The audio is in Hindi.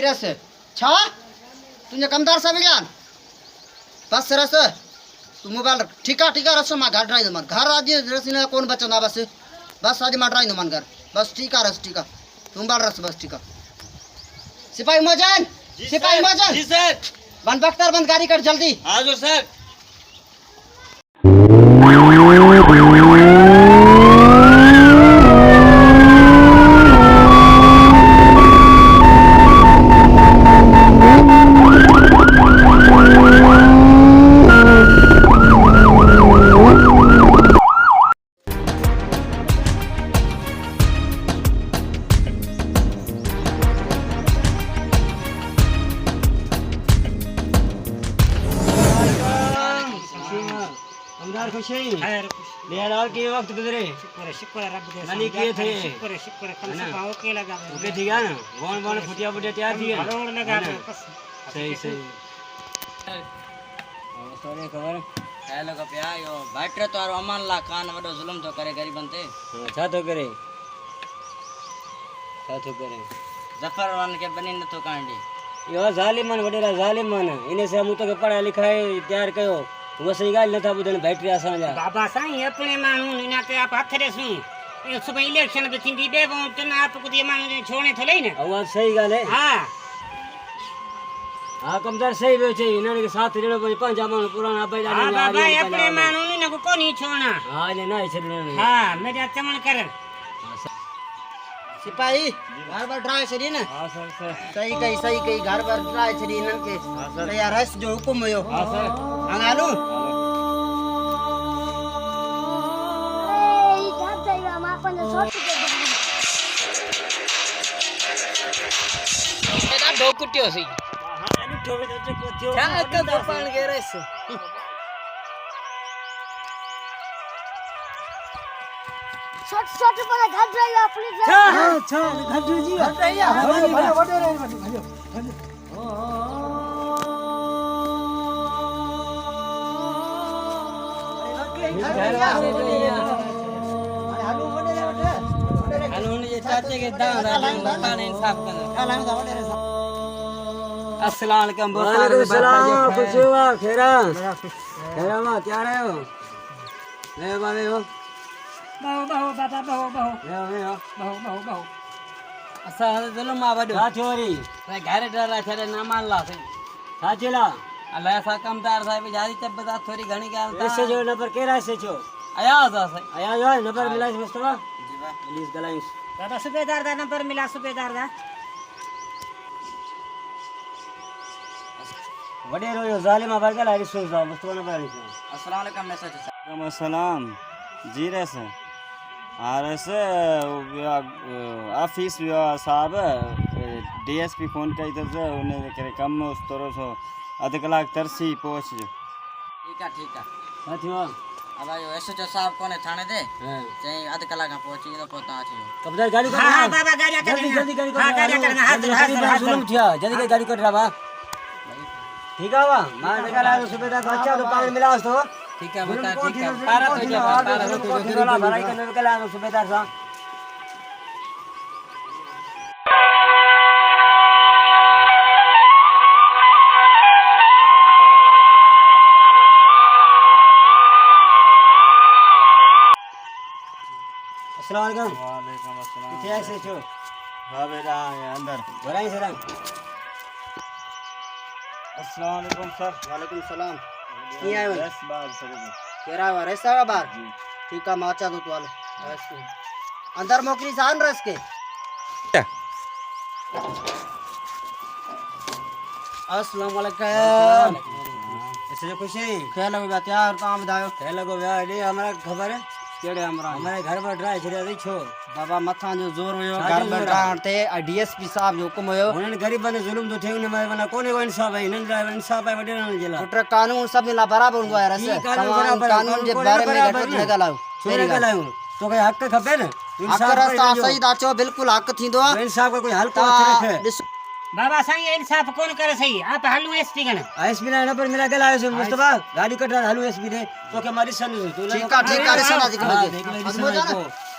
रस छा तुझे कमदार सब ज्ञान बस रस तू मोबाइल ठीक है रस मां घर ड्राई मन घर आज रस ने कौन बचंदा बस बस आज मां ड्राई मन घर बस ठीक है रस ठीक है तू मोबाइल रस बस ठीक है सिपाही मजान जी सर बंद बख्तर बंद गाड़ी कर जल्दी हाँ जो सर कमदार खुश है लेलाल के वक्त गुजरे शुक्र रब दे नली किए थे शुक्र कम से पाओ के लगा ओके ठीक है ना कौन कौन फुटिया फुटिया तैयार थी रोड लगा सही सही सॉरी खबर है लोग प्या यो बैटरे तो अमान ला खान वडो जुल्म तो करे गरीबन ते छा तो करे जफर वन के बनी न तो कांडी यो जालिमन वडेरा जालिमन इने से मु तो के पढ़ा लिखाए तैयार कयो वो सही गाल न था बुधन बैटरी आसा जा बाबा साईं अपने मानू इना के आप हाथ रे सु ये सुबह इलेक्शन पे थी दे वो तो आप को ये मानू छोड़ने थे ले ने आवाज सही गाल है हां हां कमदार सही वे छे इना के साथ रेड़ो पंजा मानू पुराना भाई हां बाबा अपने मानू ने को नहीं छोड़ना हां ने ना छड़ना हां मेरा चमन कर सिपाही घर पर ड्राई छड़ी ना हां सर सही कही घर पर ड्राई छड़ी नन के यार हस जो हुकुम हो हां सर अंगालू एदा ढोकुटियो सी हां ने ठोके तो को थियो क्या का पान के रस छोटे पर घर जाइए अपनी हां छो घर जी घर रहिया भाई वडे रे भाई अस्सलाम वालेकुम वालेकुम सलाम खुश हुआ खेरा खेरा मा क्या रहे हो ले बाबे हो बहु बाबा बहु ले हो बहु असा जुल्म आ वडो साथोरी घर डरा छड़े ना मान ला साचेला अल्लाह सा कमदार साहब जारी तबदा थोड़ी घणी गाल ऐसे जो नंबर केरा से छो आयाज आसे आया जो नंबर मिला मुस्तफा प्लीज गलाइस दादा सूबेदार दा नंबर मिला सूबेदार दा वडे रो जालिमा बरगला रिसो जा मुस्तफा नंबर रिसो अस्सलाम वालेकुम मैसेज वालेकुम अस्सलाम जी रस आरस ऑफिस यो साहब डीएसपी फोन कई तो उन्हें करे कम उस तरह सो आधे कलाक तरसी पहुंच जो ठीक है साथियो अब आयो एसएचओ साहब कोने थाने दे हां चई आधे कलाक पहुंची तो पता आछी कब्जा गाड़ी कर हां बाबा गाड़ी कर जल्दी गाड़ी कर हां गाड़ी करना हाथ जुलम थिया जल्दी गाड़ी कर रहा ठीक है वा मार निकाला तो सुबेदार बच्चा तो पागल मिला तो ठीक है बता ठीक है पारा तो जा पारा तो भराई करने निकला तो सुबेदार सा अस्सलाम वालेकुम वालेकुम अस्सलाम क्या से छो हां बेटा अंदर भराई से रंग अस्सलाम वालेकुम सर वालेकुम सलाम की आयो बस बात सर केरा वा रेसा बार ठीक है माचा दो तवाल अंदर मोकरी सान रस के अस्सलाम वालेकुम ऐसे जो खुशी ख्याल हो गया यार काम दायो है लगो यार ये हमारा खबर है केड़े हमरा हमारे घर पर ड्राई छड़े दी छो बाबा मथा जो जोर होयो घर पर डांटे डीएसपी साहब जो हुकुम होयो उन्हें गरीब बने जुल्म तो ठेंग ने मारे बना कोने को इंसाफ है इन्हें ड्राइवर इंसाफ है वडे न जिला पुत्र कानून सब मिला बराबर हुआ है रस कानून के बारे में घटत न गलायो छोरे गलायो तो कोई हक खपे न हक रास्ता सही दाचो बिल्कुल हक थींदो इंसाफ का कोई हल को रखे बाबा साईं इंसाफ कौन करे सही आप हलू एसपी गन एसपी ना नंबर मिला के लाए मुस्तफा गाड़ी कट रहा हलू एसपी ने तो के मारी सन तो ठीक है सन आज देख ले